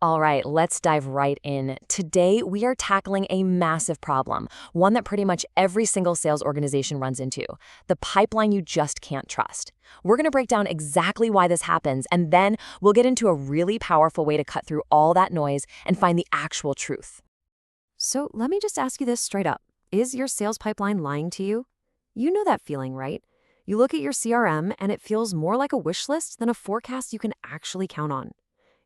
All right, let's dive right in. Today, we are tackling a massive problem, one that pretty much every single sales organization runs into, the pipeline you just can't trust. We're going to break down exactly why this happens, and then we'll get into a really powerful way to cut through all that noise and find the actual truth. So let me just ask you this straight up. Is your sales pipeline lying to you? You know that feeling, right? You look at your CRM and it feels more like a wish list than a forecast you can actually count on.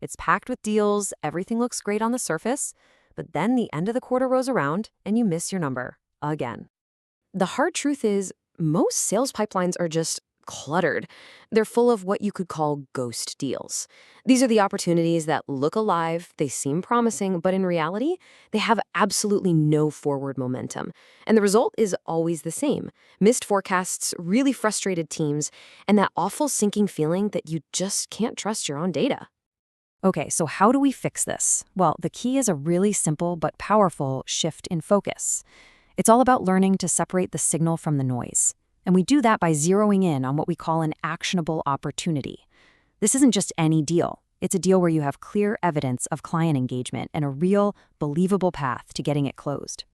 It's packed with deals, everything looks great on the surface, but then the end of the quarter rolls around and you miss your number again. The hard truth is, most sales pipelines are just cluttered. They're full of what you could call ghost deals. These are the opportunities that look alive, they seem promising, but in reality, they have absolutely no forward momentum. And the result is always the same: missed forecasts, really frustrated teams, and that awful sinking feeling that you just can't trust your own data. Okay, so how do we fix this? Well, the key is a really simple but powerful shift in focus. It's all about learning to separate the signal from the noise. And we do that by zeroing in on what we call an actionable opportunity. This isn't just any deal. It's a deal where you have clear evidence of client engagement and a real, believable path to getting it closed.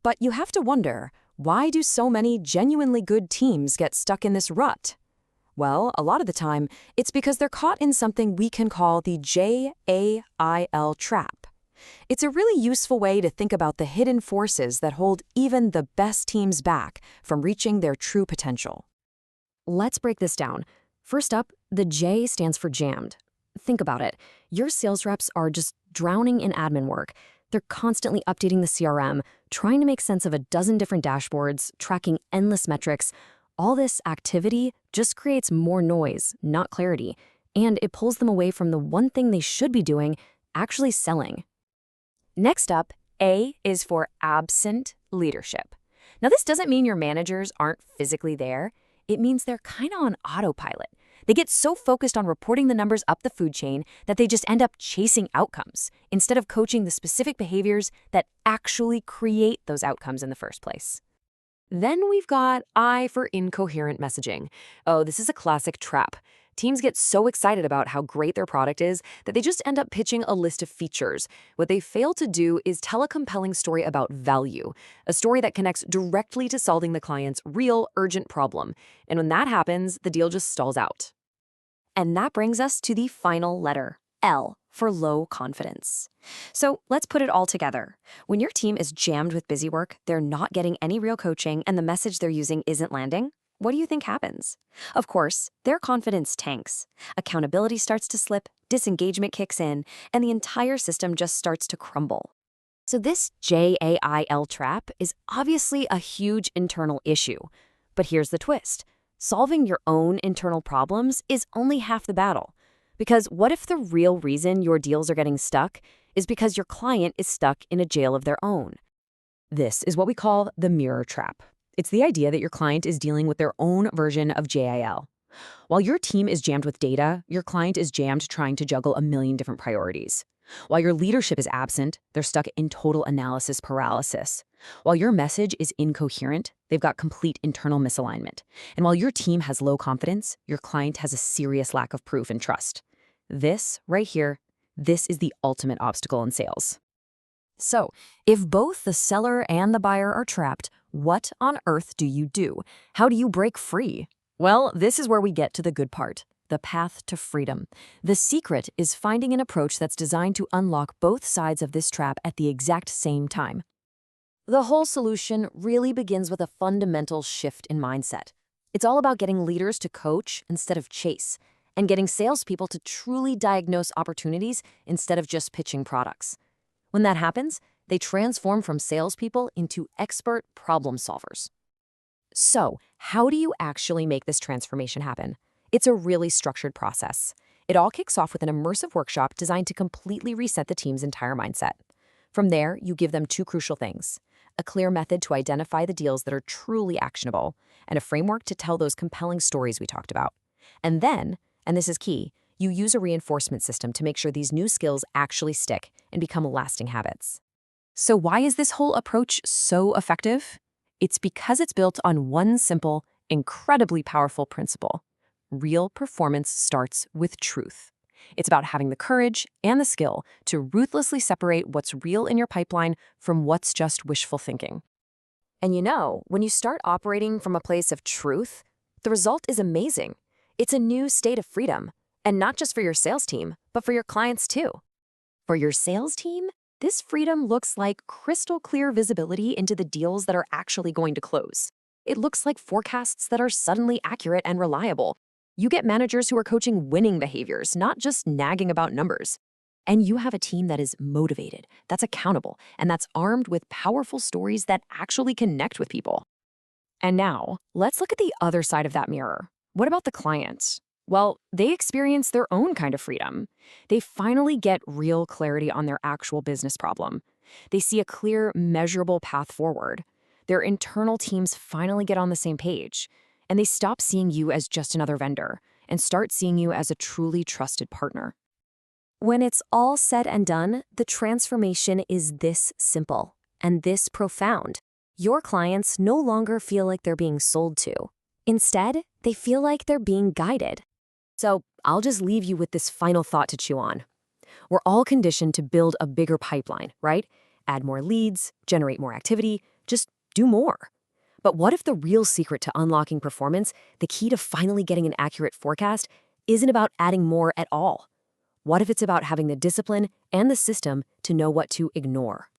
But you have to wonder, why do so many genuinely good teams get stuck in this rut? Well, a lot of the time, it's because they're caught in something we can call the JAIL trap. It's a really useful way to think about the hidden forces that hold even the best teams back from reaching their true potential. Let's break this down. First up, the J stands for jammed. Think about it. Your sales reps are just drowning in admin work. They're constantly updating the CRM, trying to make sense of a dozen different dashboards, tracking endless metrics. All this activity just creates more noise, not clarity, and it pulls them away from the one thing they should be doing, actually selling. Next up, A is for absent leadership. Now, this doesn't mean your managers aren't physically there. It means they're kind of on autopilot. They get so focused on reporting the numbers up the food chain that they just end up chasing outcomes instead of coaching the specific behaviors that actually create those outcomes in the first place. Then we've got I for incoherent messaging. Oh, this is a classic trap. Teams get so excited about how great their product is that they just end up pitching a list of features. What they fail to do is tell a compelling story about value, a story that connects directly to solving the client's real, urgent problem. And when that happens, the deal just stalls out. And that brings us to the final letter, L, for low confidence. So let's put it all together. When your team is jammed with busy work, they're not getting any real coaching, and the message they're using isn't landing, what do you think happens? Of course, their confidence tanks. Accountability starts to slip, disengagement kicks in, and the entire system just starts to crumble. So this JAIL trap is obviously a huge internal issue. But here's the twist. Solving your own internal problems is only half the battle. Because what if the real reason your deals are getting stuck is because your client is stuck in a jail of their own? This is what we call the mirror trap. It's the idea that your client is dealing with their own version of JIL. While your team is jammed with data, your client is jammed trying to juggle a million different priorities. While your leadership is absent, they're stuck in total analysis paralysis. While your message is incoherent, they've got complete internal misalignment. And while your team has low confidence, your client has a serious lack of proof and trust. This, right here, this is the ultimate obstacle in sales. So, if both the seller and the buyer are trapped, what on earth do you do? How do you break free? Well, this is where we get to the good part, the path to freedom. The secret is finding an approach that's designed to unlock both sides of this trap at the exact same time. The whole solution really begins with a fundamental shift in mindset. It's all about getting leaders to coach instead of chase, and getting salespeople to truly diagnose opportunities instead of just pitching products. When that happens, they transform from salespeople into expert problem solvers. So, how do you actually make this transformation happen? It's a really structured process. It all kicks off with an immersive workshop designed to completely reset the team's entire mindset. From there, you give them two crucial things: a clear method to identify the deals that are truly actionable, and a framework to tell those compelling stories we talked about. And then, and this is key, you use a reinforcement system to make sure these new skills actually stick and become lasting habits. So why is this whole approach so effective? It's because it's built on one simple, incredibly powerful principle. Real performance starts with truth. It's about having the courage and the skill to ruthlessly separate what's real in your pipeline from what's just wishful thinking. And when you start operating from a place of truth, the result is amazing. It's a new state of freedom, and not just for your sales team, but for your clients too. For your sales team, this freedom looks like crystal clear visibility into the deals that are actually going to close. It looks like forecasts that are suddenly accurate and reliable. You get managers who are coaching winning behaviors, not just nagging about numbers. And you have a team that is motivated, that's accountable, and that's armed with powerful stories that actually connect with people. And now, let's look at the other side of that mirror. What about the client? Well, they experience their own kind of freedom. They finally get real clarity on their actual business problem. They see a clear, measurable path forward. Their internal teams finally get on the same page, and they stop seeing you as just another vendor and start seeing you as a truly trusted partner. When it's all said and done, the transformation is this simple and this profound. Your clients no longer feel like they're being sold to. Instead, they feel like they're being guided. So I'll just leave you with this final thought to chew on. We're all conditioned to build a bigger pipeline, right? Add more leads, generate more activity, just do more. But what if the real secret to unlocking performance, the key to finally getting an accurate forecast, isn't about adding more at all? What if it's about having the discipline and the system to know what to ignore?